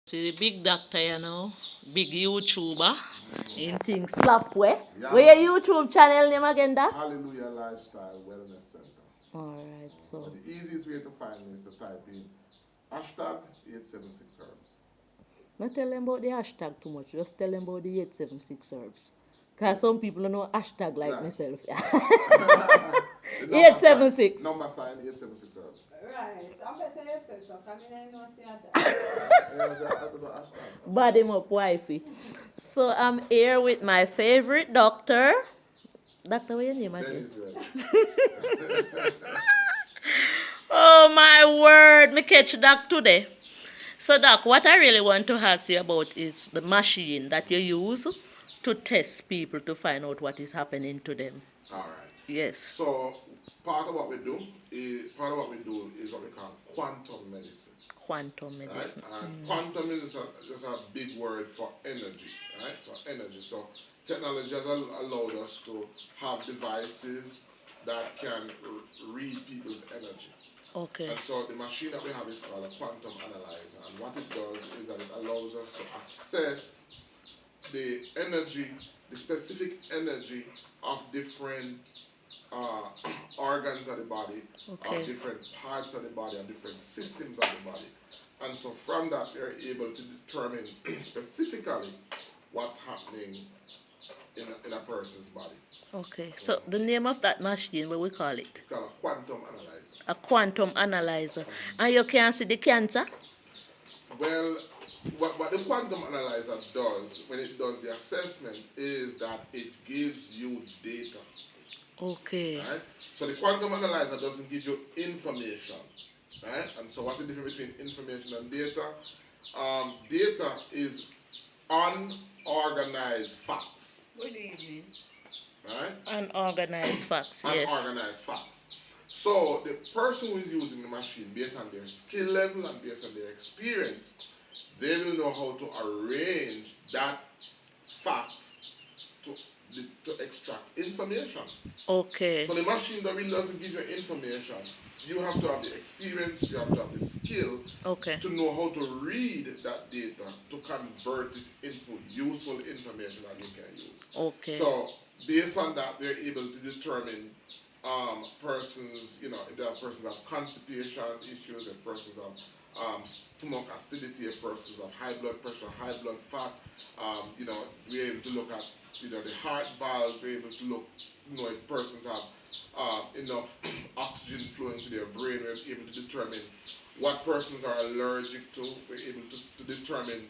See the big doctor, big YouTuber. In things slap way. Yeah. Where your YouTube channel name again, Doc? Hallelujah Lifestyle Wellness Center. Alright, so. But the easiest way to find me is to type in hashtag 876 herbs. Not tell them about the hashtag too much, just tell them about the 876 herbs. Because some people don't know hashtag like myself. 876. Number sign 876 herbs. Right. I'm better you say so, because I know see that. Bad him up, wifey. So I'm here with my favorite doctor. Doctor, what's your name again? Oh my word, me catch Doc today. So Doc, what I really want to ask you about is the machine that you use to test people to find out what is happening to them. All right. Yes. So part of what we do is what we call quantum medicine. Quantum medicine. Right? And quantum is just a big word for energy, right? So energy. So technology has allowed us to have devices that can read people's energy. Okay. And so the machine that we have is called a quantum analyzer. And what it does is that it allows us to assess the energy, the specific energy of different organs of the body, of different parts of the body, of different systems of the body. And so from that, they're able to determine specifically what's happening in a person's body. Okay. So the name of that machine, what we call it? It's called a quantum analyzer. A quantum analyzer. And you can see the cancer? Well, what the quantum analyzer does, when it does the assessment, is that it gives you data. Okay. Right? So the quantum analyzer doesn't give you information. Right? And so what's the difference between information and data? Data is unorganized facts. Good evening. Right? Unorganized facts, yes. Unorganized facts. So the person who is using the machine, based on their skill level and based on their experience, they will know how to arrange that facts to extract information. Okay. So the machine really doesn't give you information. You have to have the experience, you have to have the skill to know how to read that data to convert it into useful information that you can use. Okay. So based on that, they're able to determine persons, if there are persons have constipation issues, if persons have stomach acidity, if persons have high blood pressure, high blood fat, we're able to look at the heart valve, we're able to look, if persons have enough oxygen flowing to their brain, we're able to determine what persons are allergic to, we're able to determine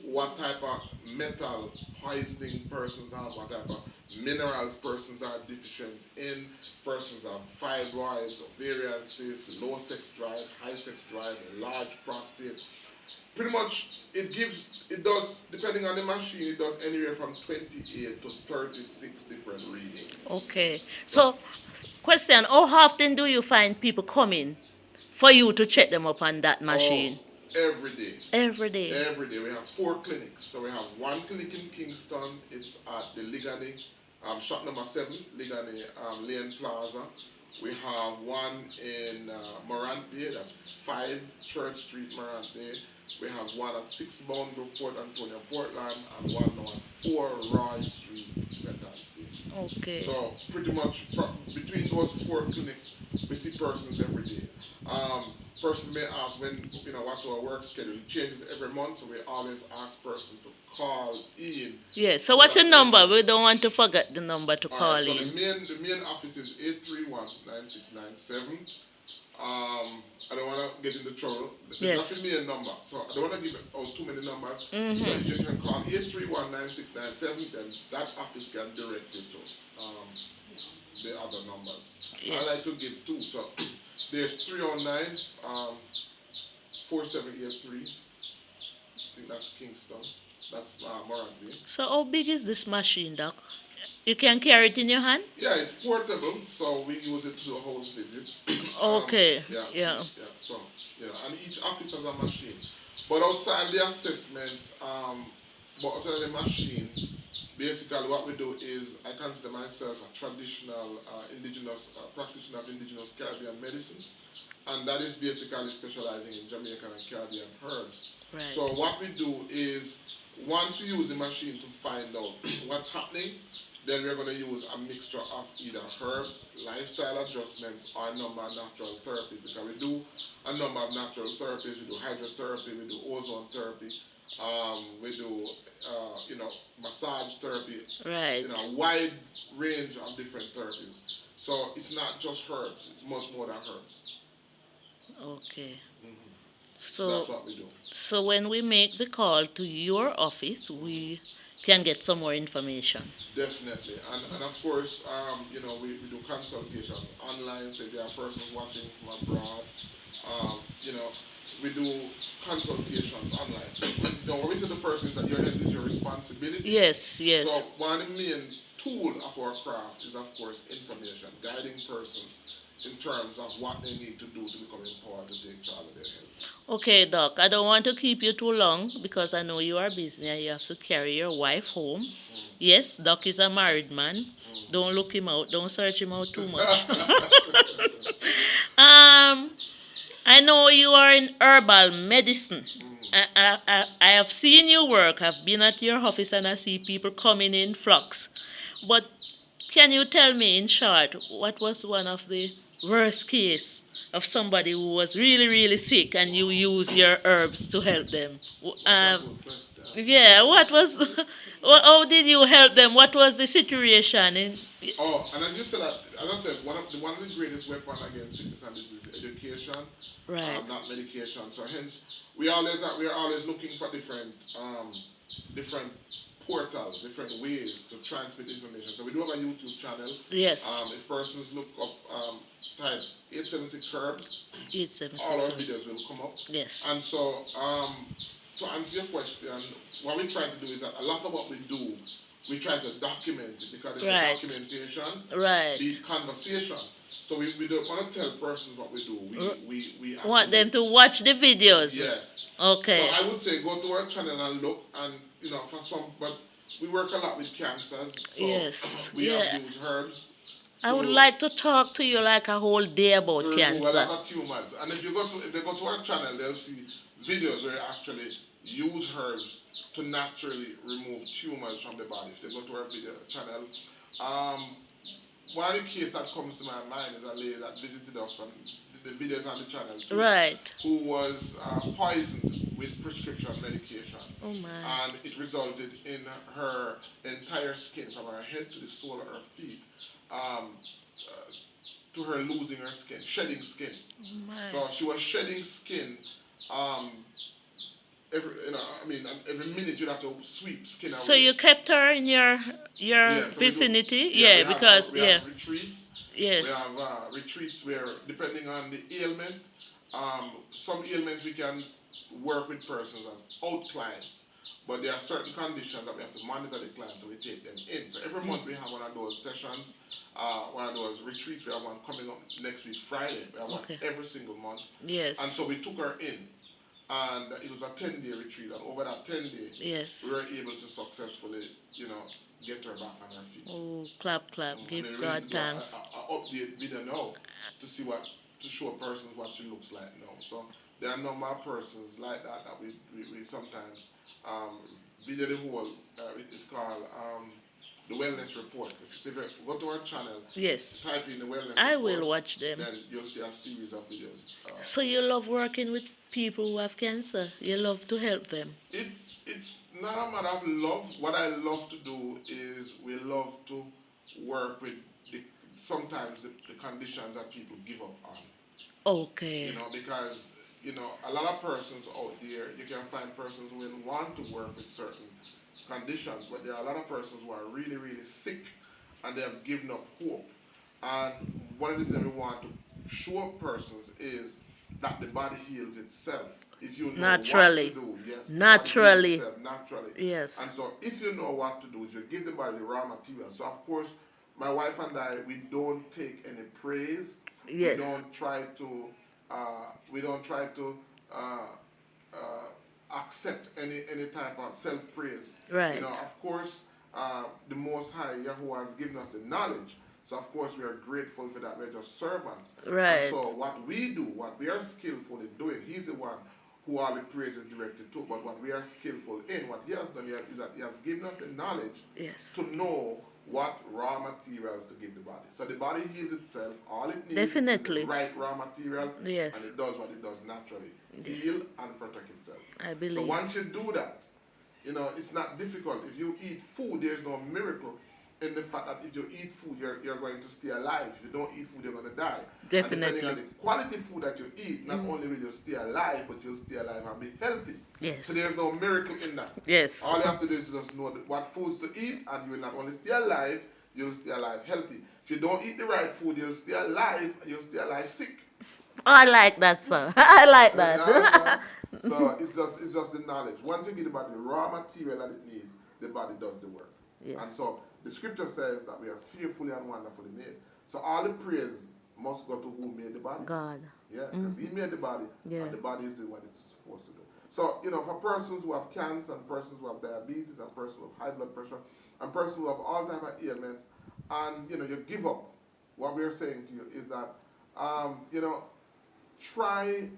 what type of metal poisoning persons have, what type of minerals persons are deficient in, persons have fibroids, ovarian cysts, low sex drive, high sex drive, large prostate. Pretty much it does, depending on the machine, it does anywhere from 28 to 36 different readings. Okay. So, question, how often do you find people coming for you to check them up on that machine? Every day. Every day? Every day. We have 4 clinics. So we have one clinic in Kingston. It's at the Ligani, shop number 7, Ligani Lane Plaza. We have one in Morant Bay, that's 5 Church Street, Morant Bay. We have one at 6 Boundbrook, Port Antonio, Portland, and one now at 4 Roy Street, St. Anne's. Okay. So pretty much between those 4 clinics, we see persons every day. Persons may ask what's our work schedule. It changes every month, so we always ask persons to call in. Yes, so what's the number? We don't want to forget the number to call in. So the main office is 831-9697. I don't want to get into trouble. Yes. That's the main number, so I don't want to give out too many numbers. So you can call 831-9697, then that office can direct you to the other numbers. Yes. I like to give 2, so there's 309 4783. I think that's Kingston. That's Morant Bay. So how big is this machine, Doc? You can carry it in your hand? Yeah, it's portable, so we use it to do house visits. Okay. Yeah. So, and each office has a machine. But outside the assessment, But outside of the machine, basically what we do is I consider myself a traditional indigenous practitioner of indigenous Caribbean medicine, and that is basically specializing in Jamaican and Caribbean herbs. Right. So what we do is once we use the machine to find out what's happening, then we're going to use a mixture of either herbs, lifestyle adjustments, or a number of natural therapies. Because we do a number of natural therapies. We do hydrotherapy, we do ozone therapy, we do massage therapy, Right. wide range of different therapies. So it's not just herbs; it's much more than herbs. Okay. Hmm. So That's what we do. so when we make the call to your office, we can get some more information. Definitely, and of course, we do consultations online. So if there are persons watching from abroad, you know, we do consultations online. What we say to the person is that your health is your responsibility. Yes, yes. So one of the main tool of our craft is, of course, information, guiding persons in terms of what they need to do to become empowered to take charge of their health. Okay, Doc, I don't want to keep you too long because I know you are busy and you have to carry your wife home. Yes, Doc is a married man. Don't look him out. Don't search him out too much. um, I know you are in herbal medicine. I have seen you work. I've been at your office and I see people coming in flocks. But can you tell me in short what was one of the worst case of somebody who was really, really sick and you use your herbs to help them? Yeah, what was, how did you help them? What was the situation? Oh, and as you said, as I said, one of the greatest weapons against sickness and disease is education, Right. not medication. So hence, we are always looking for different portals, different ways to transmit information. So we do have a YouTube channel. Yes. If persons look up, type 876 herbs, 876. all our videos will come up. Yes. And so, to answer your question, what we try to do is that a lot of what we do, we try to document it because it's Right. the documentation, Right. the conversation. So we don't want to tell persons what we do. We Want actually- them to watch the videos. Yes. Okay. So I would say go to our channel and look, and for some, but we work a lot with cancers. So Yes. we Yeah. have used herbs. I would to- like to talk to you like a whole day about to remove a cancer. lot of tumors. And if they go to our channel, they'll see videos where we actually use herbs to naturally remove tumors from the body. If they go to our video channel, one of the cases that comes to my mind is a lady that visited us on the videos on the channel too, Right. who was poisoned with prescription medication. Oh my. And it resulted in her entire skin, from her head to the sole of her feet, to her losing her skin, shedding skin. Oh my. So she was shedding skin. Every minute you'd have to sweep skin away. So you kept her in your Yeah, so we do- vicinity? we Yeah, have- because we yeah. have retreats. Yes. We have retreats where, depending on the ailment, some ailments we can work with persons as out clients, but there are certain conditions that we have to monitor the clients, so we take them in. So every month we have one of those sessions, one of those retreats. We have one coming up next week, Friday. We have Okay. one every single month. Yes. And so we took her in, and it was a 10-day retreat, and over that 10 days, Yes. we were able to successfully, get her back on her feet. Oh, clap, clap. And Give we're God ready to do thanks. a update video now to show persons what she looks like now. So there are a number of persons like that we sometimes video the whole. It's called the Wellness Report. If you go to our channel, Yes. type in the Wellness I Report, will watch them. then you'll see a series of videos. So you love working with people who have cancer? You love to help them? It's not a matter of love. What I love to do is we love to work with sometimes the conditions that people give up on. Okay. Because a lot of persons out there, you can find persons who will want to work with certain conditions, but there are a lot of persons who are really, really sick and they have given up hope. And one of the things that we want to show persons is that the body heals itself. If you know Naturally. what to do, yes. the body Naturally. heals itself naturally. Yes. And so if you know what to do, if you give the body the raw material. So of course, my wife and I, we don't take any praise. Yes. We don't try to accept any type of self-praise. Right. You know, of course, the Most High Yahweh has given us the knowledge. So of course we are grateful for that. We're just servants. Right. And so what we do, what we are skillful in doing, He's the one who all the praise is directed to. But what we are skillful in, what He has done here is that He has given us the knowledge Yes. to know what raw materials to give the body. So the body heals itself. All it needs Definitely. is the right raw material, Yes. and it does what it does naturally: Yes. heal and protect itself. I So believe. once you do that, you know it's not difficult. If you eat food, there's no miracle in the fact that if you eat food, you're going to stay alive. If you don't eat food, you're going to die. Definitely. And depending on the quality food that you eat, not only will you stay alive, but you'll stay alive and be healthy. Yes. So there's no miracle in that. Yes. All you have to do is just know what foods to eat, and you will not only stay alive, you'll stay alive healthy. If you don't eat the right food, you'll stay alive, and you'll stay alive sick. I like that, sir. I like You that. understand? So it's just the knowledge. Once you give the body the raw material that it needs, the body does the work. Yes. And so the scripture says that we are fearfully and wonderfully made. So all the praise must go to who made the body. God. Yeah, because He made the body, Yeah. and the body is doing what it's supposed to do. So, you know, for persons who have cancer, and persons who have diabetes, and persons who have high blood pressure, and persons who have all type of ailments, and, you know, you give up, what we're saying to you is that, you know, try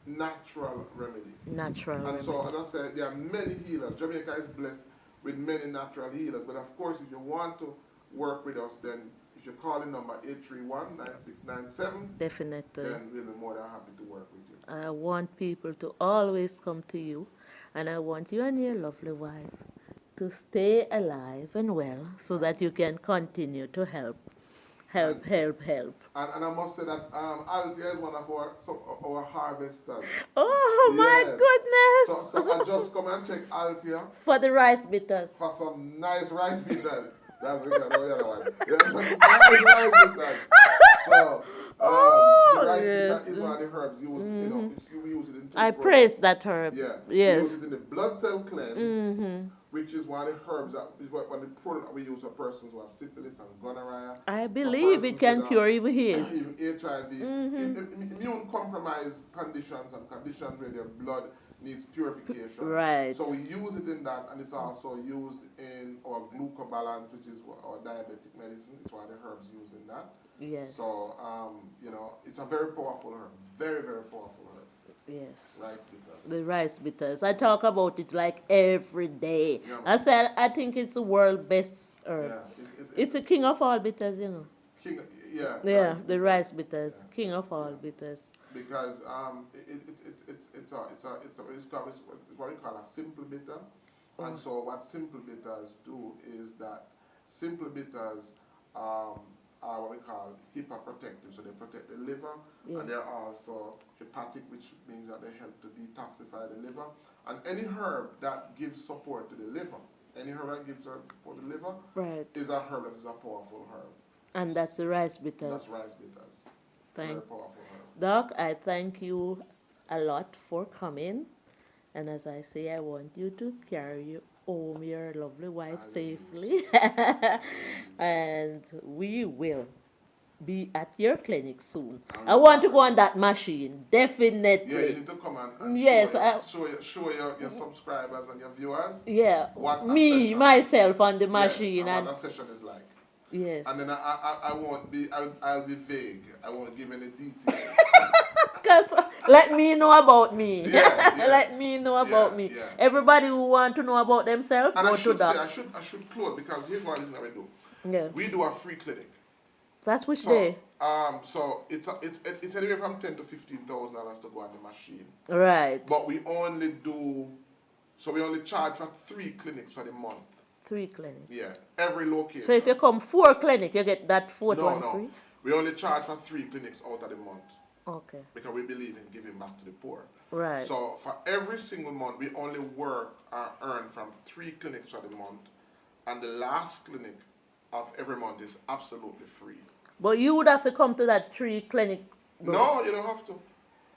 natural remedy. Natural. And so, remedy. as I said, there are many healers. Jamaica is blessed with many natural healers. But of course, if you want to work with us, then if you call the number 831-9697, Definitely. then we'll be more than happy to work with you. I want people to always come to you, and I want you and your lovely wife to stay alive and well so that you can continue to help. Help. And I must say that Althea is one of our harvesters. Oh my Yes. goodness! So I just come and check Althea For the rice bitters. for some nice rice bitters. That's the other one. Yeah, some nice rice bitters. So the rice yes. bitter is one of the herbs used. You know, we use it in. I praise that herb. Yeah. Yes. We use it in the blood cell cleanse, Mm-hmm. which is one of the herbs that is one of the product that we use for persons who have syphilis and gonorrhea. I believe it can cure even AIDS. Even HIV, immune compromised conditions and conditions where their blood needs purification. Right. So we use it in that, and it's also used in our glucobalance, which is our diabetic medicine. It's one of the herbs used in that. Yes. So, you know, it's a very powerful herb. Very, very powerful herb. Yes. Rice bitters. The rice bitters. I talk about it like every day. Yeah. I said I think it's the world best herb. Yeah, It's the king of all bitters, you know. king, yeah. Yeah, rice the bitters. rice bitters, Yeah. king of all bitters. Because it's what we call a simple bitter, and so what simple bitters do is that simple bitters are what we call hepaprotective, so they protect the liver, Yes. and they're also hepatic, which means that they help to detoxify the liver. And any herb that gives support to the liver, any herb that gives support to the liver, Right. is a herb that is a powerful herb. And that's the rice bitters. That's rice bitters. Very Thank powerful herb. Doc, I thank you a lot for coming. And as I say, I want you to carry home your lovely wife safely. And we will be at your clinic soon. I want to go on that machine, Yeah, you definitely. need to come and Yes, show your subscribers and your viewers Yeah, what a me, session- myself on the machine. and And what a session is like. yes. And then I won't be, I'll be vague. I won't give any details. Because let me know about me. Yeah, yeah. Let me know about Yeah, me. yeah. Everybody who want to know about themselves, And go I to should say, that. I should close because here's one thing that we do. Yeah. We do a free clinic. That's which So, day? so it's anywhere from $10,000 to $15,000 to go on the machine. Right. But we only charge for 3 clinics for the month. 3 clinics. Yeah, every location. So if you come 4 clinic, you get that fourth one No. free? We only charge for 3 clinics out of the month Okay. because we believe in giving back to the poor. Right. So for every single month, we only work or earn from 3 clinics for the month, and the last clinic of every month is absolutely free. But you would have to come to that 3 clinic. though. No, you don't have to.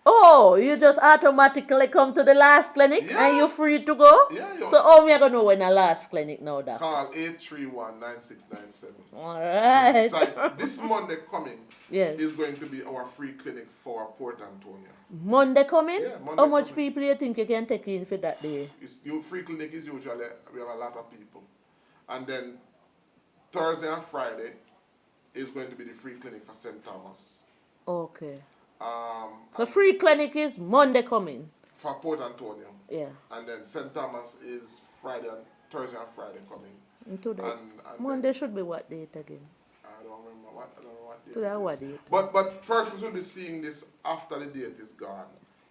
Oh, you just automatically come to the last clinic Yeah. and you're free to go? Yeah, So how me I gonna know when the last clinic now, doc? Call 831-9697. Alright. So, it's like this Monday coming Yes. is going to be our free clinic for Port Antonio. Monday coming? Yeah, Monday How much coming. people you think you can take in for that day? Your free clinic is usually, we have a lot of people. And then Thursday and Friday is going to be the free clinic for St. Thomas. Okay. So And free clinic is Monday coming. for Port Antonio. Yeah. And then St. Thomas is Thursday and Friday coming. And today. And Monday then, should be what date again? I don't remember what date Today it what is. date? But persons will be seeing this after the date is gone.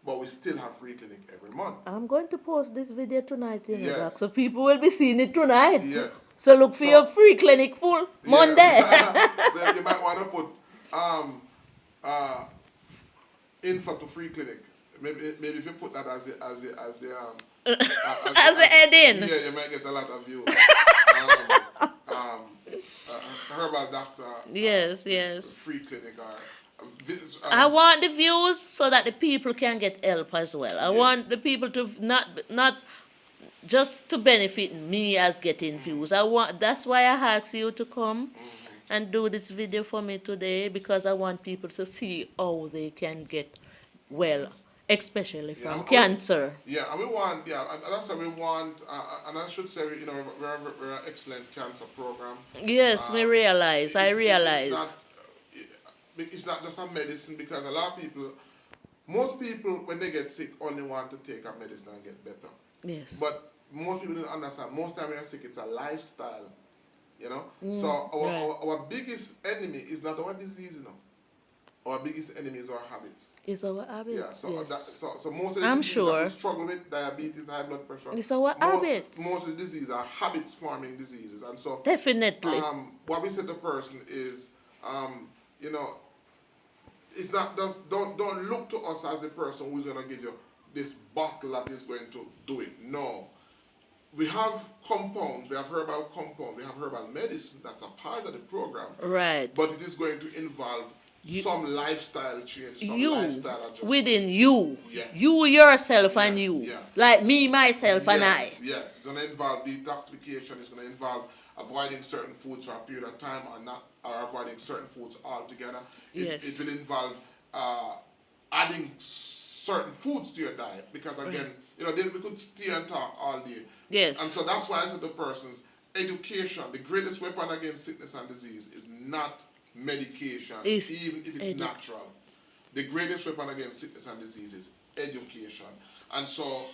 But we still have free clinic every month. I'm going to post this video tonight, you know, Yes. doc, so people will be seeing it tonight. Yes. So look for So- your free clinic full Monday. Yeah. So you might want to put info to free clinic. Maybe if you put that as the As a head in. Yeah, you might get a lot of views. Herbal doctor. Yes, yes. Free clinic or. I want the views so that the people can get help as well. I Yes. want the people to not just to benefit me as getting views. That's why I asked you to come and do this video for me today, because I want people to see how they can get well, especially Yeah, from cancer. Yeah, and we want, and that's what we want, and I should say, we're an excellent cancer program. Yes, I realize. It's not just a medicine, because a lot of people, most people, when they get sick, only want to take a medicine and get better. Yes. But most people don't understand. Most time when you're sick, it's a lifestyle, Mm, So right. our biggest enemy is not our disease, Our biggest enemy is our habits. It's our habits. Yeah, so yes. so most of the I'm diseases sure. that we struggle with, diabetes, high blood pressure. It's our habits. Most of the diseases are habits forming diseases, and so Definitely. what we say to the person is, it's not just don't look to us as the person who's going to give you this bottle that is going to do it. No, we have compounds, we have herbal compounds, we have herbal medicine that's a part of the program, Right. but it is going to involve some lifestyle change, some You, lifestyle adjustment. within you. Yeah. You yourself and Yeah, you. yeah. Like me, myself, and I. Yes, it's going to involve detoxification, it's going to involve avoiding certain foods for a period of time, or avoiding certain foods altogether. Yes. It will involve adding certain foods to your diet, because again, we could stay and talk all day. Yes. And so that's why I said to persons, education, the greatest weapon against sickness and disease is not medication, even if it's natural. The greatest weapon against sickness and disease is education. And so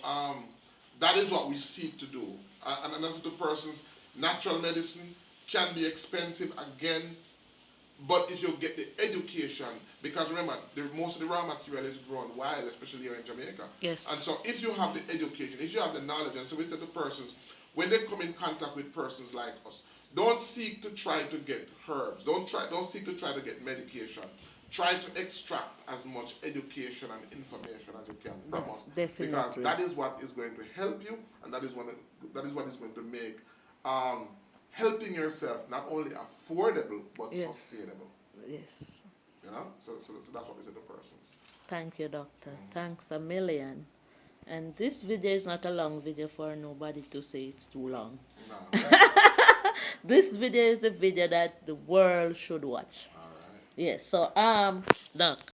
that is what we seek to do. And as to persons, natural medicine can be expensive again, but if you get the education, because remember, most of the raw material is grown wild, especially here in Jamaica. Yes. And so if you have the education, if you have the knowledge, and so we tell the persons, when they come in contact with persons like us, don't seek to try to get herbs. Don't seek to try to get medication. Try to extract as much education and information as you can from us. Definitely. Because that is what is going to help you, and that is what is going to make helping yourself not only affordable but Yes. sustainable. Yes. So that's what we say to persons. Thank you, doctor. Thanks a million. And this video is not a long video for nobody to say it's too long. No. This video is a video that the world should watch. All right. Yes. So, doc,